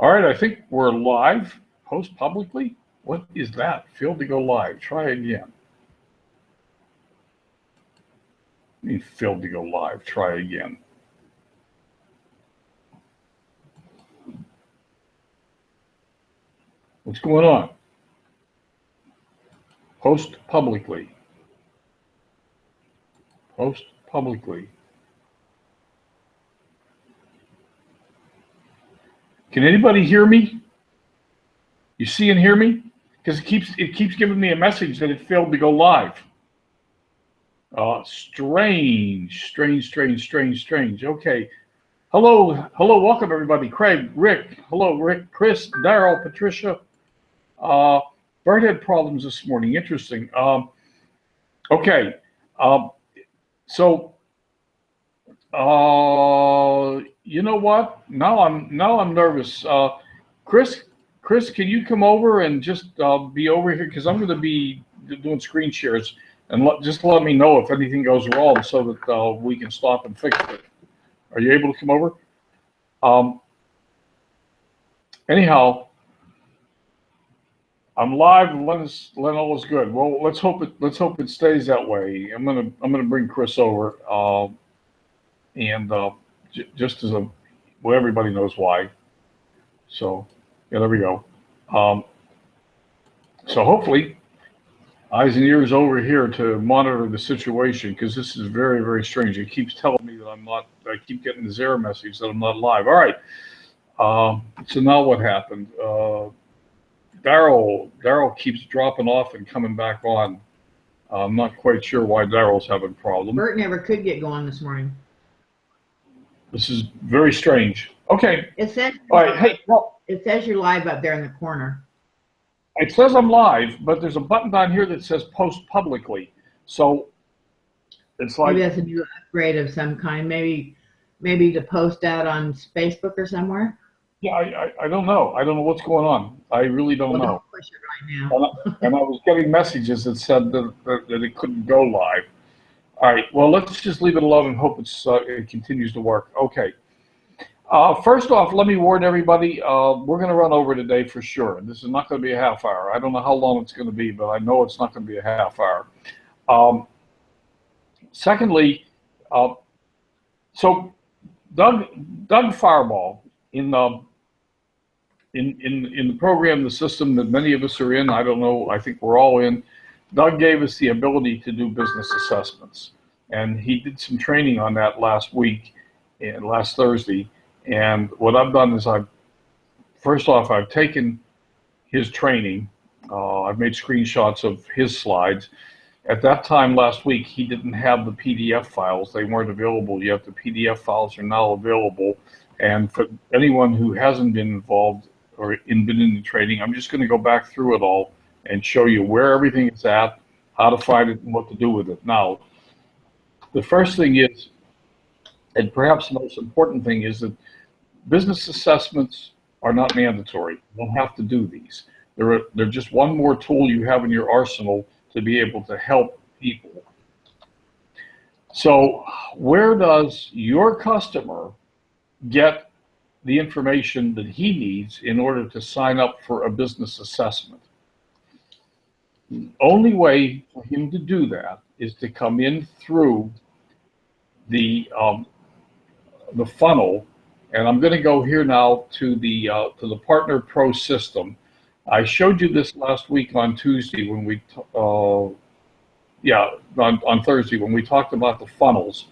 All right, I think we're live. Post publicly? What is that? Failed to go live. Try again. I mean, failed to go live. Try again. What's going on? Post publicly. Post publicly. Can anybody hear me? You see and hear me? Because it keeps giving me a message that it failed to go live. Strange. Okay. Hello, welcome everybody. Craig, Rick, hello, Rick, Chris, Daryl, Patricia. Bert had problems this morning. Interesting. Okay. You know what? Now I'm nervous. Chris, can you come over and just be over here, because I'm going to be doing screen shares, and just let me know if anything goes wrong so that we can stop and fix it. Are you able to come over? Anyhow, I'm live. Len, all is good. Well, let's hope it stays that way. I'm gonna bring Chris over, just as well, everybody knows why. So yeah, there we go. So hopefully, eyes and ears over here to monitor the situation, because this is very, very strange. It keeps telling me that I'm not. I keep getting this error message that I'm not live. All right. So now what happened? Daryl keeps dropping off and coming back on. I'm not quite sure why Daryl's having problems. Bert never could get going this morning. This is very strange. Okay. It says. All right. Hey. Well, it says you're live up there in the corner. It says I'm live, but there's a button down here that says post publicly. So it's like, maybe that's a new upgrade of some kind. Maybe to post that on Facebook or somewhere. Yeah, I don't know. I don't know what's going on. I really don't know. Don't push it right now. And I was getting messages that said that it couldn't go live. All right. Well, let's just leave it alone and hope it continues to work. Okay. First off, let me warn everybody, we're going to run over today for sure. This is not going to be a half hour. I don't know how long it's going to be, but I know it's not going to be a half hour. Secondly, so Doug Fireball in the program, the system that many of us are in, I don't know, I think we're all in, Doug gave us the ability to do business assessments. And he did some training on that last Thursday. And what I've done is I've taken his training. I've made screenshots of his slides. At that time last week, he didn't have the PDF files. They weren't available yet. The PDF files are now available. And for anyone who hasn't been involved or been in the training, I'm just going to go back through it all and show you where everything is at, how to find it, and what to do with it. Now, the first thing is, and perhaps the most important thing, is that business assessments are not mandatory. You don't have to do these. They're just one more tool you have in your arsenal to be able to help people. So where does your customer get the information that he needs in order to sign up for a business assessment? The only way for him to do that is to come in through the funnel, and I'm going to go here now to the Partner Pro system. I showed you this last week on Tuesday when we, on Thursday when we talked about the funnels,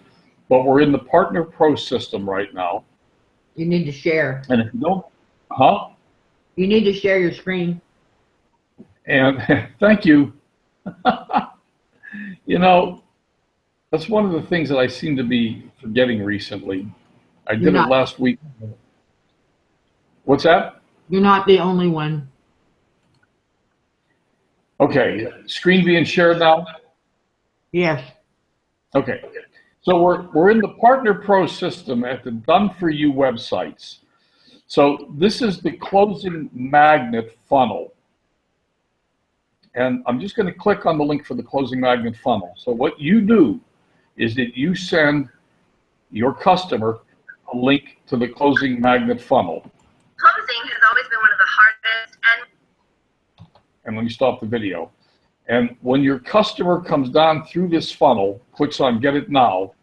but we're in the Partner Pro system right now. You need to share. And if you don't, You need to share your screen. And thank you. You know, that's one of the things that I seem to be forgetting recently. I did it last week. What's that? You're not the only one. Okay, screen being shared now? Yes. Okay, so we're in the Partner Pro system at the Done For You websites. So this is the closing magnet funnel. And I'm just going to click on the link for the closing magnet funnel. So what you do is that you send your customer a link to the closing magnet funnel. Closing has and let me stop the video. And when your customer comes down through this funnel, clicks on Get It Now,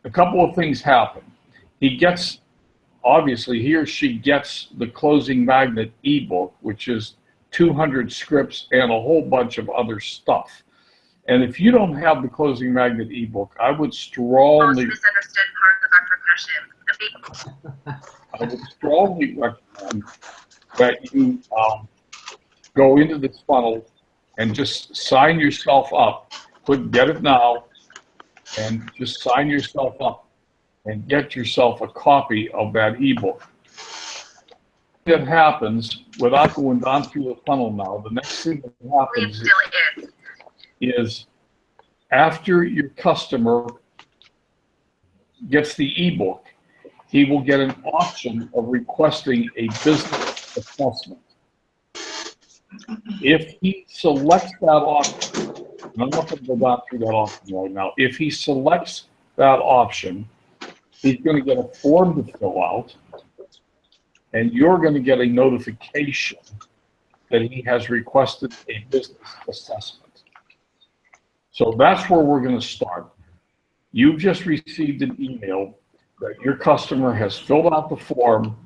a couple of things happen. He gets, obviously, he or she gets the Closing Magnet ebook, which is 200 scripts and a whole bunch of other stuff. And if you don't have the Closing Magnet ebook, I would strongly misunderstood part of our profession. I would strongly recommend that you go into this funnel and just sign yourself up. Click Get It Now and just sign yourself up and get yourself a copy of that ebook. That happens without going down through the funnel now. The next thing that happens is after your customer gets the ebook, he will get an option of requesting a business assessment. If he selects that option, and I'm not going to go down through that option right now. If he selects that option, he's going to get a form to fill out, and you're going to get a notification that he has requested a business assessment. So that's where we're going to start. You've just received an email that your customer has filled out the form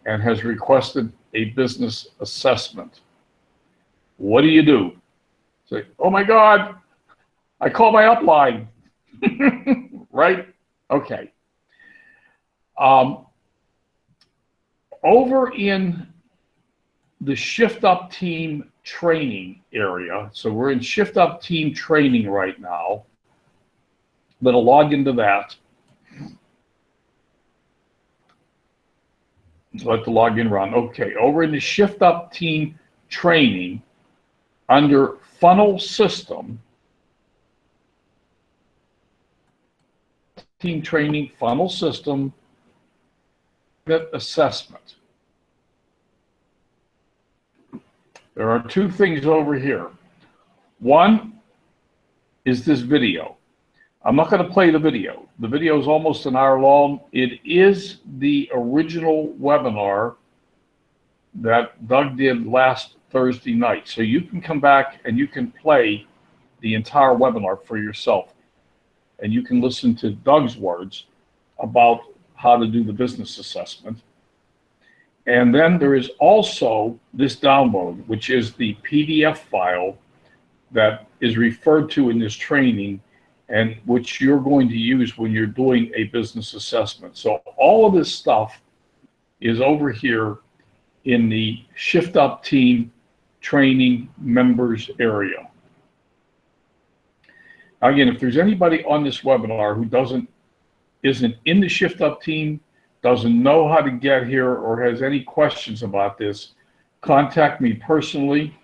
and has requested a business assessment. What do? Say, oh my God, I call my upline, right? Okay. Over in the Shift Up Team training area, so we're in Shift Up Team training right now. I'm going to log into that. Let the login run. Okay, over in the Shift Up Team training, under Funnel System, Team Training, Funnel System, Assessment. There are two things over here. One is this video. I'm not going to play the video. The video is almost an hour long. It is the original webinar that Doug did last Thursday night. So you can come back and you can play the entire webinar for yourself. And you can listen to Doug's words about how to do the business assessment. And then there is also this download, which is the PDF file that is referred to in this training and which you're going to use when you're doing a business assessment. So all of this stuff is over here in the Shift Up Team training members area. Now again, if there's anybody on this webinar who isn't in the Shift Up Team, doesn't know how to get here, or has any questions about this, contact me personally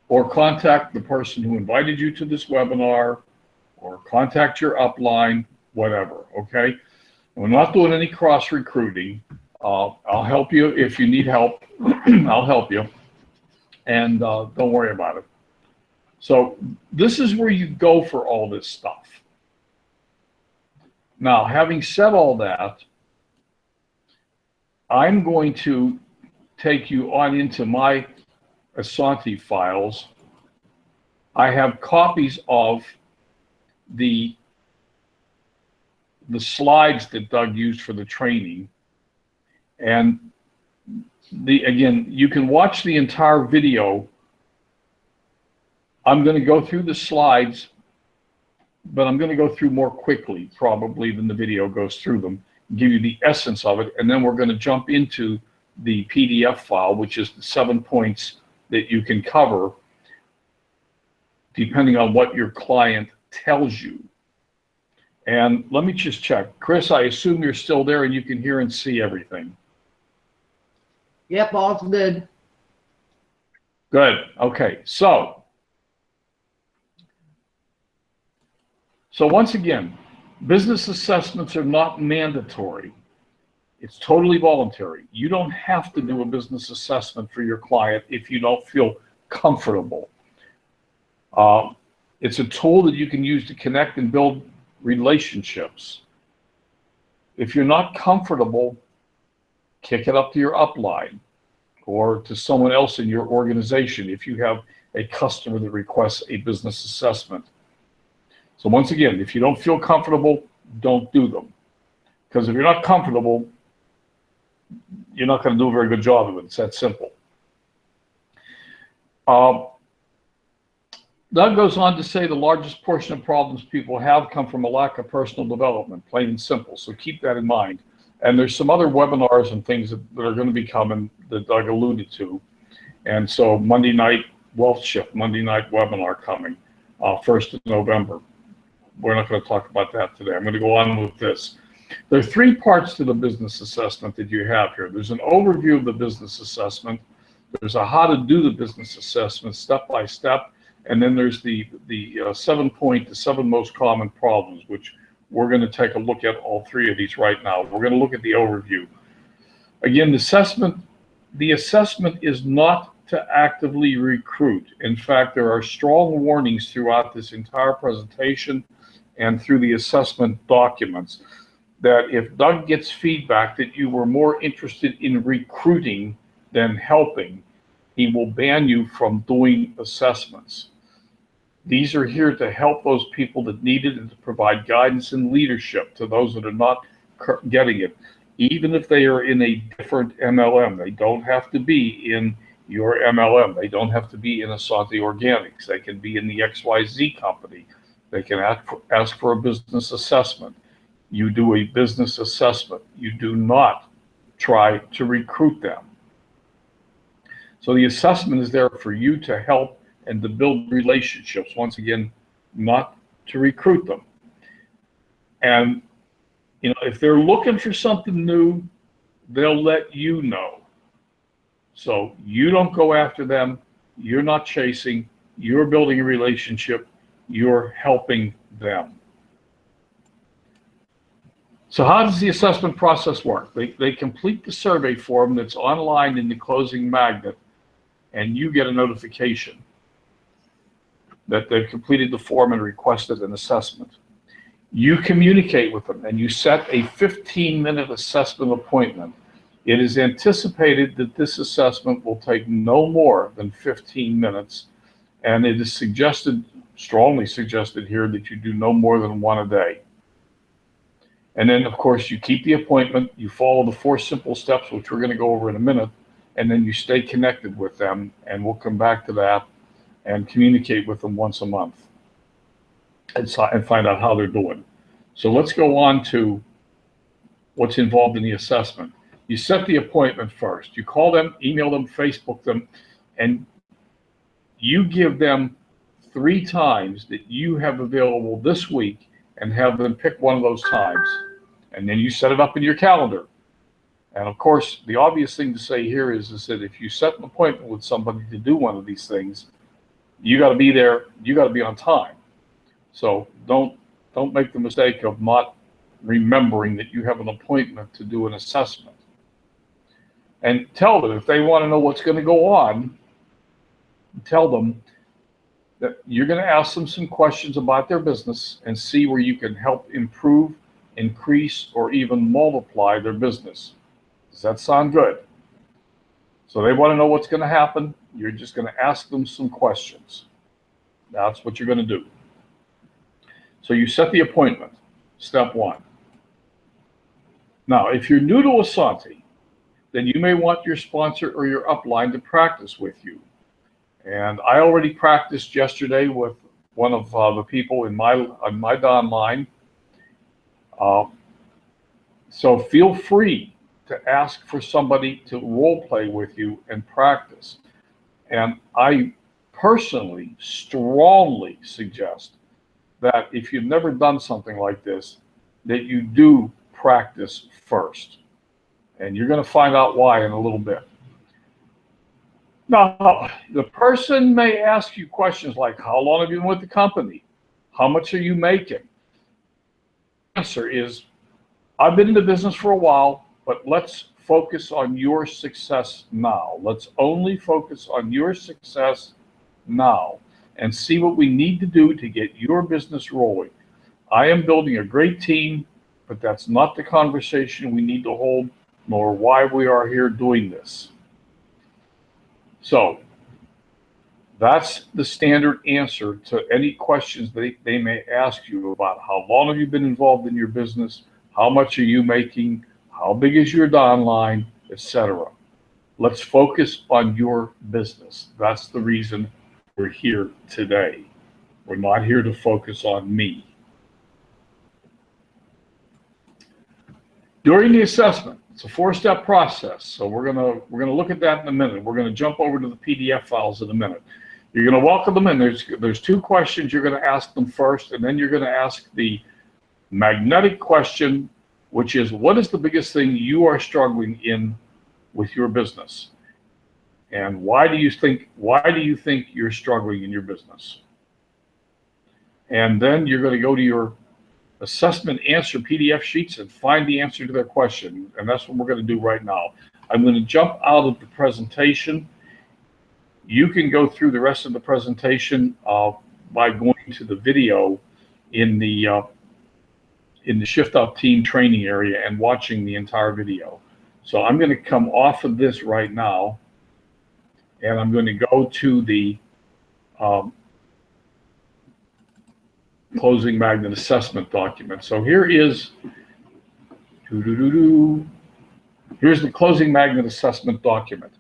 or contact the person who invited you to this webinar or contact your upline, whatever, okay? We're not doing any cross recruiting. I'll help you if you need help. I'll help you. And don't worry about it. So this is where you go for all this stuff. Now, having said all that, I'm going to take you on into my Asante files. I have copies of the slides that Doug used for the training. And again, you can watch the entire video. I'm going to go through the slides, but I'm going to go through more quickly probably than the video goes through them, give you the essence of it, and then we're going to jump into the PDF file, which is the 7 points that you can cover depending on what your client tells you. And let me just check. Chris, I assume you're still there and you can hear and see everything. Yep, all's good. Good. Okay. So once again, business assessments are not mandatory. It's totally voluntary. You don't have to do a business assessment for your client if you don't feel comfortable. It's a tool that you can use to connect and build relationships. If you're not comfortable, kick it up to your upline. or to someone else in your organization if you have a customer that requests a business assessment. So once again, if you don't feel comfortable, don't do them. Because if you're not comfortable, you're not going to do a very good job of it. It's that simple. Doug goes on to say the largest portion of problems people have come from a lack of personal development, plain and simple. So keep that in mind. And there's some other webinars and things that are going to be coming that Doug alluded to. And so Monday night Wealth Shift, Monday night webinar coming, 1st of November. We're not going to talk about that today. I'm going to go on with this. There are 3 parts to the business assessment that you have here. There's an overview of the business assessment. There's a how to do the business assessment step by step. And then there's the 7-point, the 7 most common problems, which we're going to take a look at all 3 of these right now. We're going to look at the overview. Again, the assessment is not to actively recruit. In fact, there are strong warnings throughout this entire presentation and through the assessment documents that if Doug gets feedback that you were more interested in recruiting than helping, he will ban you from doing assessments. These are here to help those people that need it and to provide guidance and leadership to those that are not getting it. Even if they are in a different MLM, they don't have to be in your MLM. They don't have to be in Asante Organics. They can be in the XYZ company. They can ask for a business assessment. You do a business assessment. You do not try to recruit them. So the assessment is there for you to help and to build relationships. Once again, not to recruit them. And you know, if they're looking for something new, they'll let you know. So you don't go after them. You're not chasing. You're building a relationship. You're helping them. So how does the assessment process work? They complete the survey form that's online in the closing magnet, and you get a notification that they've completed the form and requested an assessment. You communicate with them and you set a 15-minute assessment appointment. It is anticipated that this assessment will take no more than 15 minutes, and it is suggested, strongly suggested here, that you do no more than 1 a day. And then, of course, you keep the appointment, you follow the 4 simple steps, which we're going to go over in a minute, and then you stay connected with them, and we'll come back to that and communicate with them once a month and find out how they're doing. So let's go on to what's involved in the assessment. You set the appointment first. You call them, email them, Facebook them, and you give them 3 times that you have available this week and have them pick one of those times. And then you set it up in your calendar. And of course, the obvious thing to say here is that if you set an appointment with somebody to do one of these things, you got to be there, you got to be on time. So don't make the mistake of not remembering that you have an appointment to do an assessment. And tell them, if they want to know what's going to go on, tell them that you're going to ask them some questions about their business and see where you can help improve, increase, or even multiply their business. Does that sound good? So they want to know what's going to happen. You're just going to ask them some questions. That's what you're going to do. So you set the appointment, step 1. Now, if you're new to Asante, then you may want your sponsor or your upline to practice with you. And I already practiced yesterday with one of the people on my downline. So feel free to ask for somebody to role play with you and practice. And I personally strongly suggest that if you've never done something like this, that you do practice first. And you're going to find out why in a little bit. Now, the person may ask you questions like, how long have you been with the company? How much are you making? The answer is, I've been in the business for a while, but let's focus on your success now. Let's only focus on your success now and see what we need to do to get your business rolling. I am building a great team, but that's not the conversation we need to hold, nor why we are here doing this. So that's the standard answer to any questions they may ask you about how long have you been involved in your business, how much are you making, how big is your downline, etc. Let's focus on your business. That's the reason we're here today. We're not here to focus on me. During the assessment, it's a 4-step process. So we're gonna look at that in a minute. We're gonna jump over to the PDF files in a minute. You're gonna welcome them in. There's 2 questions you're gonna ask them first, and then you're gonna ask the magnetic question, which is, what is the biggest thing you are struggling in with your business? And why do you think you're struggling in your business? And then you're gonna go to your assessment answer PDF sheets and find the answer to their question. And that's what we're going to do right now. I'm going to jump out of the presentation. You can go through the rest of the presentation by going to the video in the Shift Up Team training area and watching the entire video. So I'm going to come off of this right now, and I'm going to go to the closing magnet assessment document. So here is, here's the closing magnet assessment document.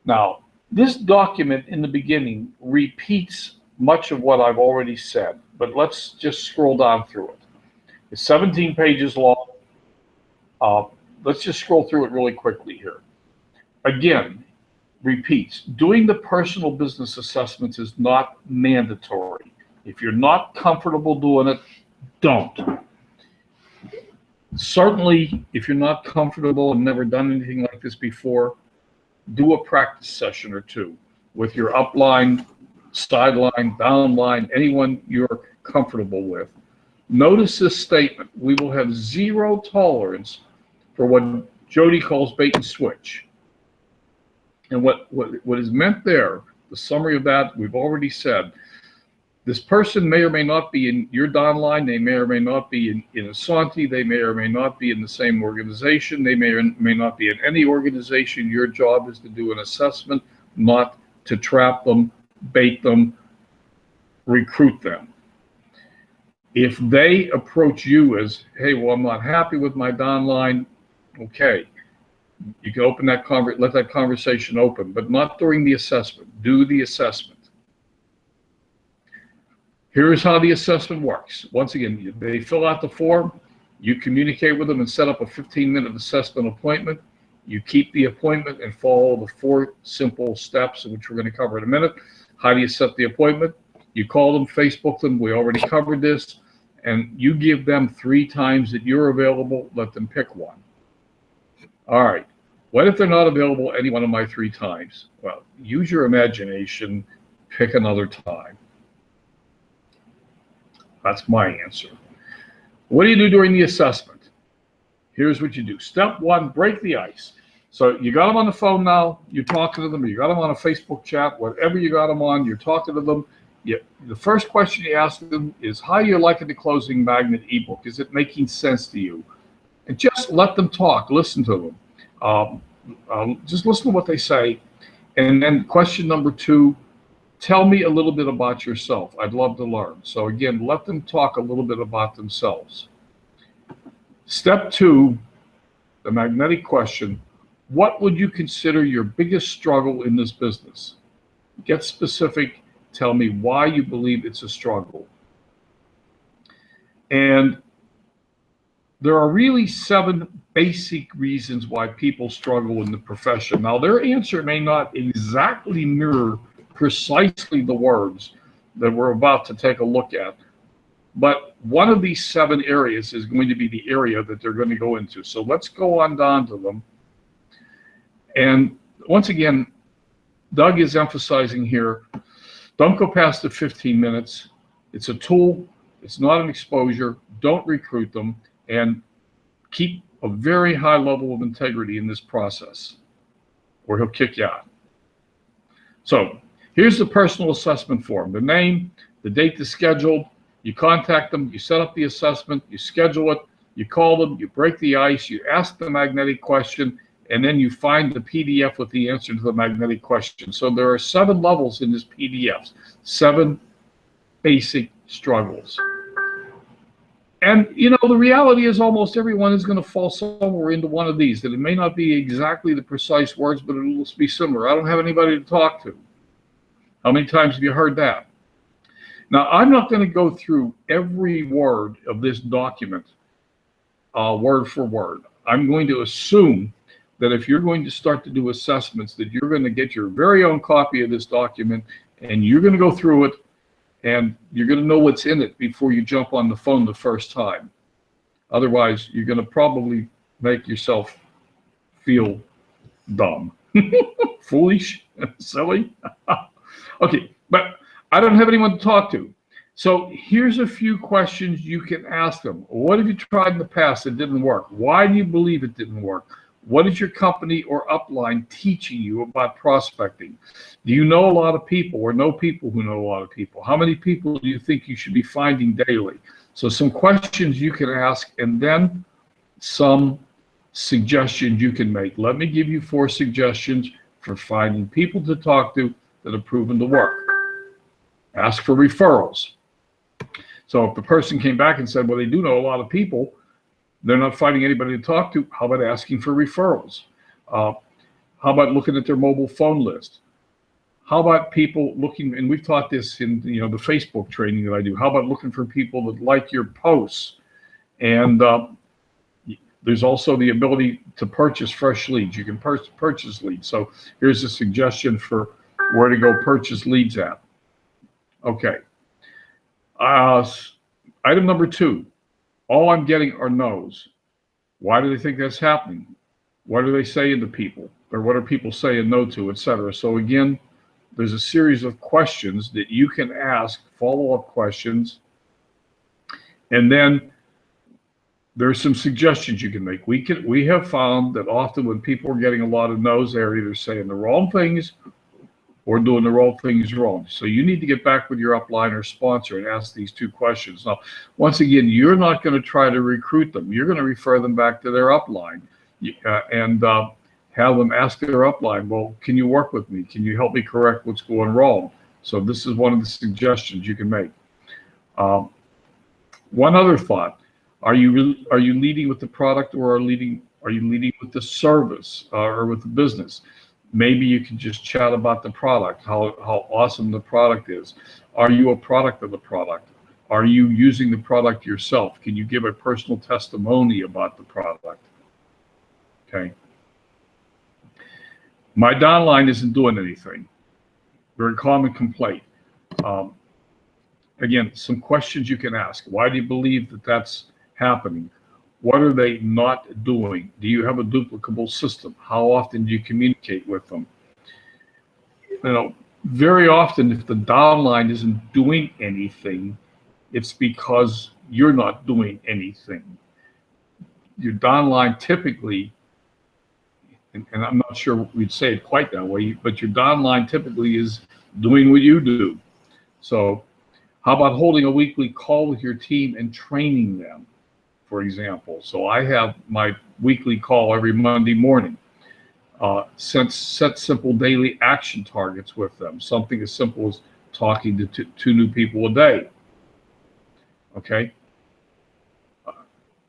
Now, this document in the beginning repeats much of what I've already said, but let's just scroll down through it. It's 17 pages long. Let's just scroll through it really quickly here. Again, repeats, doing the personal business assessments is not mandatory. If you're not comfortable doing it, don't. Certainly, if you're not comfortable and never done anything like this before, do a practice session or 2 with your upline, sideline, downline, anyone you're comfortable with. Notice this statement: we will have 0 tolerance for what Jody calls bait and switch. And what is meant there, the summary of that, we've already said. This person may or may not be in your downline. They may or may not be in Asante. They may or may not be in the same organization. They may or may not be in any organization. Your job is to do an assessment, not to trap them, bait them, recruit them. If they approach you as, hey, well, I'm not happy with my downline, okay, you can open that let that conversation open, but not during the assessment. Do the assessment. Here's how the assessment works. Once again, they fill out the form, you communicate with them and set up a 15-minute assessment appointment. You keep the appointment and follow the 4 simple steps, which we're going to cover in a minute. How do you set the appointment? You call them, Facebook them. We already covered this. And you give them 3 times that you're available. Let them pick one. All right. What if they're not available any one of my 3 times? Well, use your imagination. Pick another time. That's my answer. What do you do during the assessment? Here's what you do. Step 1, break the ice. So you got them on the phone now, you're talking to them, you got them on a Facebook chat, whatever you got them on, you're talking to them. The first question you ask them is, how are you liking the closing magnet ebook? Is it making sense to you? And just let them talk, listen to them. Just listen to what they say. And then question number 2, tell me a little bit about yourself. I'd love to learn. So again, let them talk a little bit about themselves. Step 2, the magnetic question: what would you consider your biggest struggle in this business? Get specific. Tell me why you believe it's a struggle. And there are really 7 basic reasons why people struggle in the profession. Now, their answer may not exactly mirror precisely the words that we're about to take a look at, but one of these 7 areas is going to be the area that they're going to go into. So let's go on down to them. And once again, Doug is emphasizing here, don't go past the 15 minutes. It's a tool. It's not an exposure. Don't recruit them, and keep a very high level of integrity in this process, or he'll kick you out. So here's the personal assessment form: the name, the date that's scheduled. You contact them, you set up the assessment, you schedule it, you call them, you break the ice, you ask the magnetic question, and then you find the PDF with the answer to the magnetic question. So there are 7 levels in this PDF, 7 basic struggles. And, you know, the reality is almost everyone is going to fall somewhere into one of these, that it may not be exactly the precise words, but it will be similar. I don't have anybody to talk to. How many times have you heard that? Now, I'm not going to go through every word of this document, word for word. I'm going to assume that if you're going to start to do assessments, that you're going to get your very own copy of this document, and you're going to go through it, and you're going to know what's in it before you jump on the phone the first time. Otherwise, you're going to probably make yourself feel dumb, foolish, silly. Okay, but I don't have anyone to talk to. So here's a few questions you can ask them. What have you tried in the past that didn't work? Why do you believe it didn't work? What is your company or upline teaching you about prospecting? Do you know a lot of people or know people who know a lot of people? How many people do you think you should be finding daily? So some questions you can ask, and then some suggestions you can make. Let me give you 4 suggestions for finding people to talk to that have proven to work. Ask for referrals. So if the person came back and said, well, they do know a lot of people, they're not finding anybody to talk to, how about asking for referrals? How about looking at their mobile phone list? How about people looking, and we've taught this in the Facebook training that I do, how about looking for people that like your posts? And there's also the ability to purchase fresh leads. You can purchase leads. So here's a suggestion for where to go purchase leads at. Okay. Item number 2. All I'm getting are no's. Why do they think that's happening? What are they saying to people? Or what are people saying no to, etc.? So again, there's a series of questions that you can ask, follow-up questions, and then there's some suggestions you can make. We have found that often when people are getting a lot of no's, they're either saying the wrong things or doing the wrong things wrong. So you need to get back with your upline or sponsor and ask these 2 questions. Now, once again, you're not going to try to recruit them. You're going to refer them back to their upline and have them ask their upline, well, can you work with me? Can you help me correct what's going wrong? So this is one of the suggestions you can make. One other thought, are you leading with the product, or are you leading with the service or with the business? Maybe you can just chat about the product, how awesome the product is. Are you a product of the product? Are you using the product yourself? Can you give a personal testimony about the product? Okay. My downline isn't doing anything. Very common complaint. Again, some questions you can ask. Why do you believe that that's happening? What are they not doing? Do you have a duplicable system? How often do you communicate with them? Very often if the downline isn't doing anything, it's because you're not doing anything. Your downline typically, and I'm not sure we'd say it quite that way, but your downline typically is doing what you do. So how about holding a weekly call with your team and training them? For example, so I have my weekly call every Monday morning. Set simple daily action targets with them. Something as simple as talking to 2 new people a day. Okay.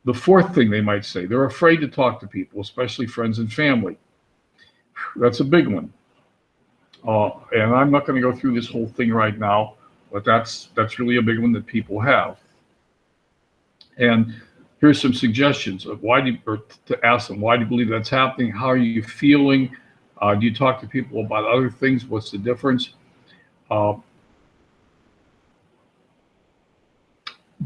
The 4th thing they might say, they're afraid to talk to people, especially friends and family. That's a big one. And I'm not going to go through this whole thing right now, but that's really a big one that people have. And here's some suggestions of to ask them, why do you believe that's happening? How are you feeling? Do you talk to people about other things? What's the difference?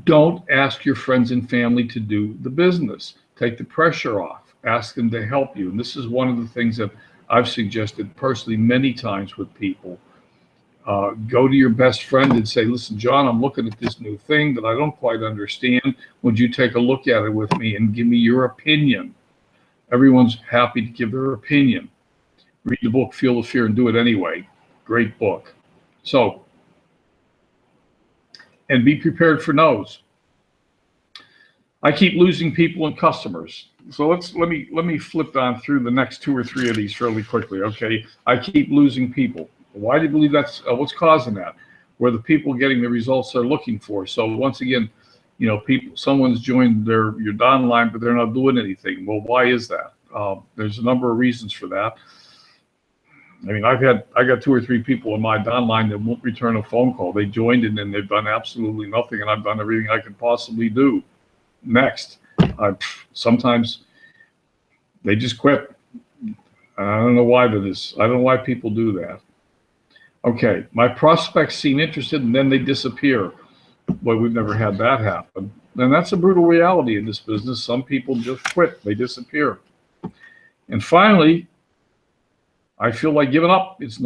Don't ask your friends and family to do the business. Take the pressure off. Ask them to help you. And this is one of the things that I've suggested personally many times with people. Go to your best friend and say, listen, John, I'm looking at this new thing that I don't quite understand. Would you take a look at it with me and give me your opinion? Everyone's happy to give their opinion. Read the book, Feel the Fear, and Do It Anyway. Great book. So, and be prepared for no's. I keep losing people and customers. So let me flip down through the next two or three of these fairly quickly. Okay, I keep losing people. Why do you believe that's what's causing that? Were the people getting the results they're looking for? So once again, someone's joined your downline, but they're not doing anything. Well, why is that? There's a number of reasons for that. I mean, I got two or three people in my downline that won't return a phone call. They joined and then they've done absolutely nothing, and I've done everything I could possibly do. Next, sometimes they just quit. I don't know why that is. I don't know why people do that. Okay, my prospects seem interested and then they disappear. Boy, we've never had that happen. And that's a brutal reality in this business. Some people just quit, they disappear. And finally, I feel like giving up. It's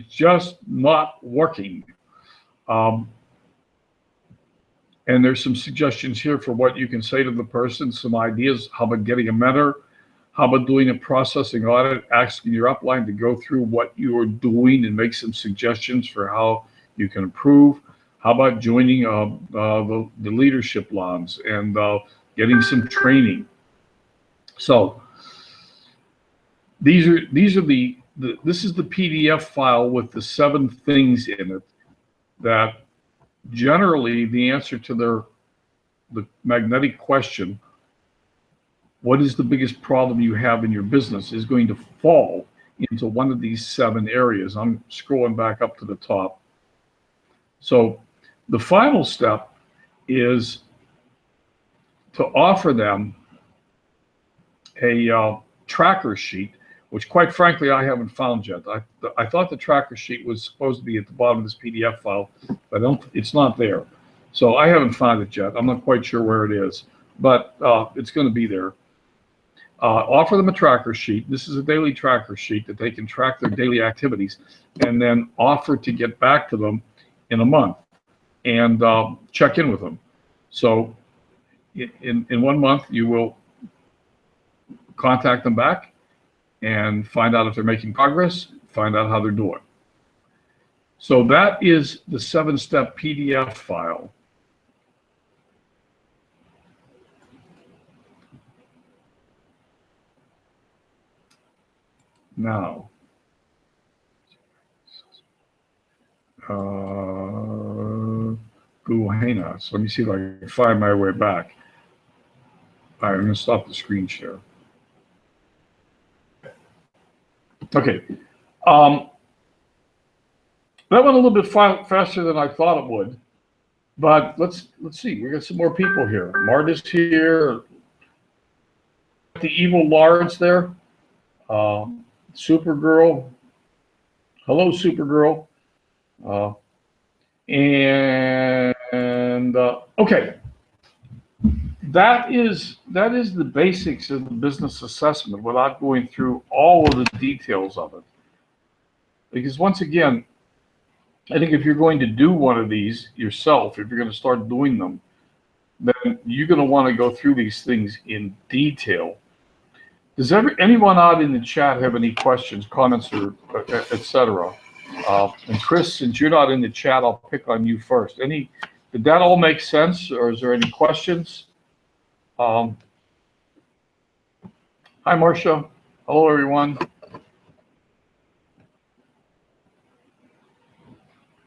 just not working. And there's some suggestions here for what you can say to the person, some ideas. How about getting a mentor? How about doing a processing audit, asking your upline to go through what you are doing and make some suggestions for how you can improve? How about joining the leadership lawns and getting some training? So this is the PDF file with the 7 things in it that generally the answer to the magnetic question, what is the biggest problem you have in your business, is going to fall into one of these 7 areas. I'm scrolling back up to the top. So the final step is to offer them a tracker sheet, which quite frankly I haven't found yet. I thought the tracker sheet was supposed to be at the bottom of this PDF file, but it's not there. So I haven't found it yet. I'm not quite sure where it is, but it's going to be there. Offer them a tracker sheet. This is a daily tracker sheet that they can track their daily activities, and then offer to get back to them in a month and check in with them. So in 1 month, you will contact them back and find out if they're making progress, find out how they're doing. So that is the 7-step PDF file. Now, Google Hangouts. Let me see if I can find my way back. All right, I'm going to stop the screen share. Okay. That went a little bit faster than I thought it would, but let's see. We got some more people here. Marta's here. The evil Lards there. Supergirl. Hello, Supergirl. Okay. That is the basics of the business assessment without going through all of the details of it. Because once again, I think if you're going to do one of these yourself, if you're going to start doing them, then you're going to want to go through these things in detail. Does anyone out in the chat have any questions, comments, or etc.? And Chris, since you're not in the chat, I'll pick on you first. Did that all make sense, or is there any questions? Hi, Marcia. Hello, everyone.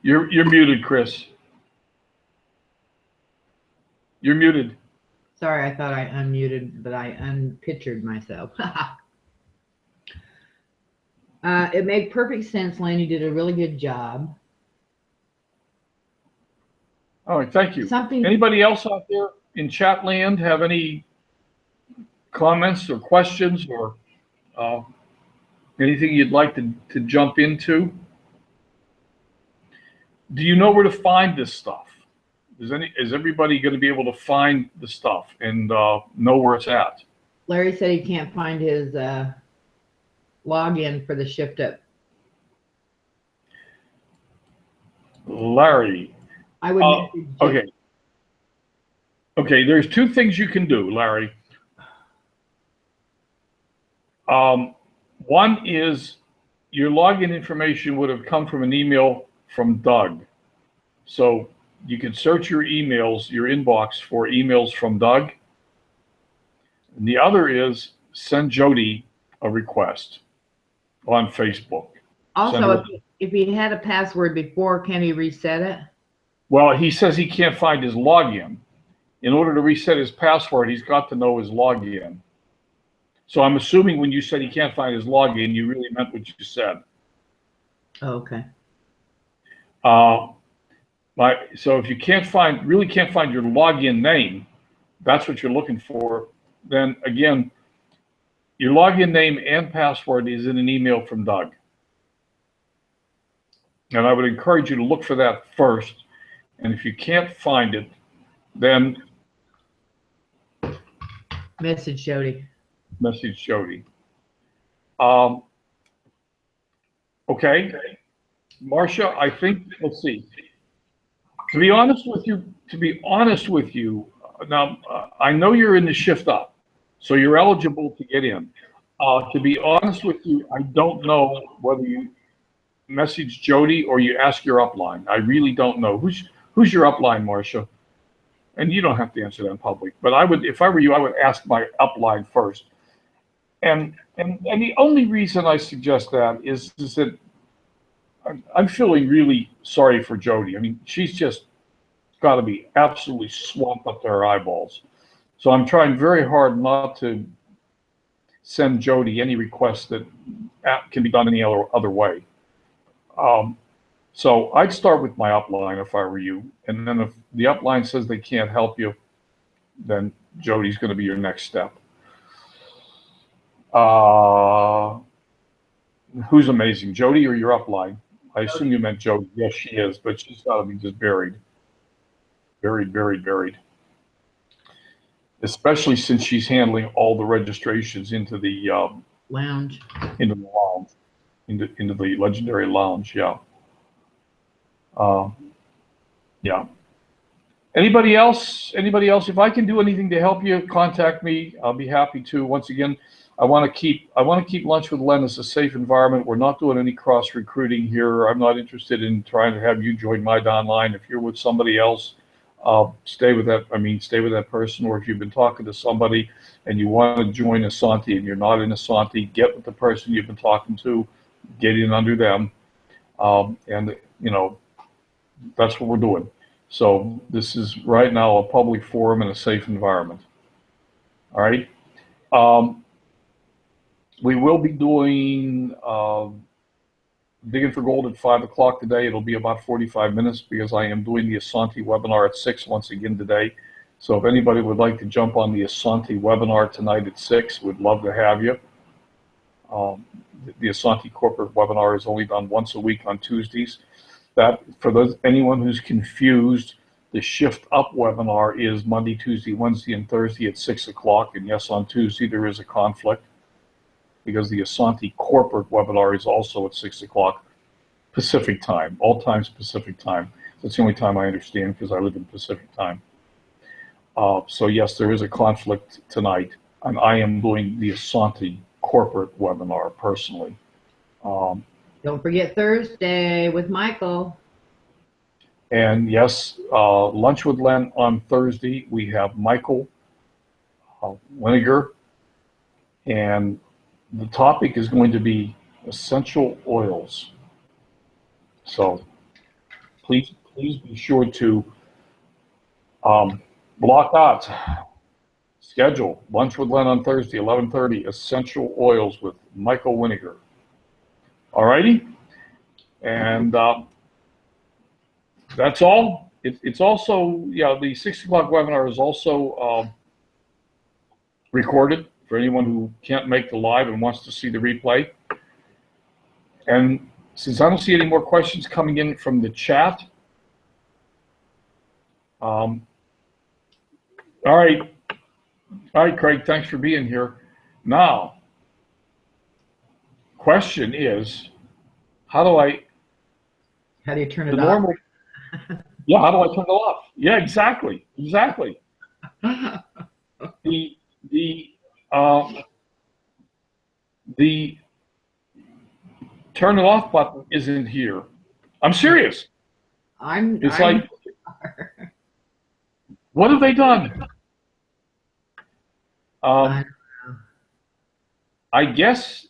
You're muted, Chris. You're muted. Sorry, I thought I unmuted, but I unpictured myself. It made perfect sense. Lanny did a really good job. All right, thank you. Anybody else out there in chat land have any comments or questions or anything you'd like to jump into? Do you know where to find this stuff? Is everybody going to be able to find the stuff and know where it's at? Larry said he can't find his login for the Shift Up. Larry. I would message okay. Okay, there's 2 things you can do, Larry. One is your login information would have come from an email from Doug. So you can search your emails, your inbox for emails from Doug, And the other is send Jody a request on Facebook. Also, if he had a password before, can he reset it? Well, he says he can't find his login. In order to reset his password, he's got to know his login. So I'm assuming when you said he can't find his login, you really meant what you said. Oh, okay. So if you really can't find your login name, that's what you're looking for, then again, your login name and password is in an email from Doug. And I would encourage you to look for that first. And if you can't find it, then Message Jody. Message Jody. Okay. Marcia, I think, let's see. To be honest with you, now, I know you're in the shift up, so you're eligible to get in. To be honest with you, I don't know whether you message Jody or you ask your upline. I really don't know. Who's your upline, Marcia? And you don't have to answer that in public, but I would, if I were you, I would ask my upline first. And the only reason I suggest that is that I'm feeling really sorry for Jody. I mean, she's just got to be absolutely swamped up to her eyeballs. So I'm trying very hard not to send Jody any requests that can be done any other way. So I'd start with my upline if I were you. And then if the upline says they can't help you, then Jody's going to be your next step. Who's amazing, Jody or your upline? I assume you meant Jody. Yes, she is, but she's got to be just buried. Buried. Especially since she's handling all the registrations into the Lounge. Into the legendary lounge. Yeah. Yeah. Anybody else? If I can do anything to help you, contact me. I'll be happy to. Once again, I want to keep Lunch with Len as a safe environment. We're not doing any cross recruiting here. I'm not interested in trying to have you join my downline. If you're with somebody else, stay with that person. Or if you've been talking to somebody and you want to join Asante and you're not in Asante, get with the person you've been talking to, get in under them, and that's what we're doing. So this is right now a public forum and a safe environment. All right. We will be doing Digging for Gold at 5 o'clock today. It'll be about 45 minutes because I am doing the Asante webinar at 6 once again today. So if anybody would like to jump on the Asante webinar tonight at 6, we'd love to have you. The Asante corporate webinar is only done once a week on Tuesdays. That, for anyone who's confused, the Shift Up webinar is Monday, Tuesday, Wednesday, and Thursday at 6 o'clock. And yes, on Tuesday there is a conflict because the Asante corporate webinar is also at 6 o'clock Pacific time, all times Pacific time. That's the only time I understand because I live in Pacific time. So yes, there is a conflict tonight, and I am doing the Asante corporate webinar personally. Don't forget Thursday with Michael. And yes, Lunch with Len on Thursday, we have Michael Winiger, and the topic is going to be essential oils. So please be sure to block out, schedule Lunch with Len on Thursday, 11:30, essential oils with Michael Winiger. All righty, and that's all. It's also, the 6 o'clock webinar is also recorded for anyone who can't make the live and wants to see the replay. And since I don't see any more questions coming in from the chat, all right, Craig, thanks for being here. Now, question is, how do you turn it the off? normal? Yeah, how do I turn it off? Yeah, exactly. The turn it off button isn't here. I'm serious. It's like, what have they done? Um, I guess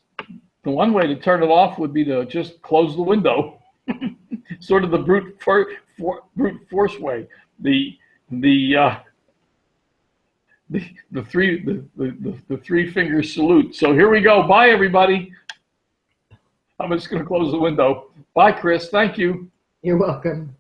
the one way to turn it off would be to just close the window, sort of the brute force way. The three finger salute. So here we go. Bye, everybody. I'm just going to close the window. Bye, Chris. Thank you. You're welcome.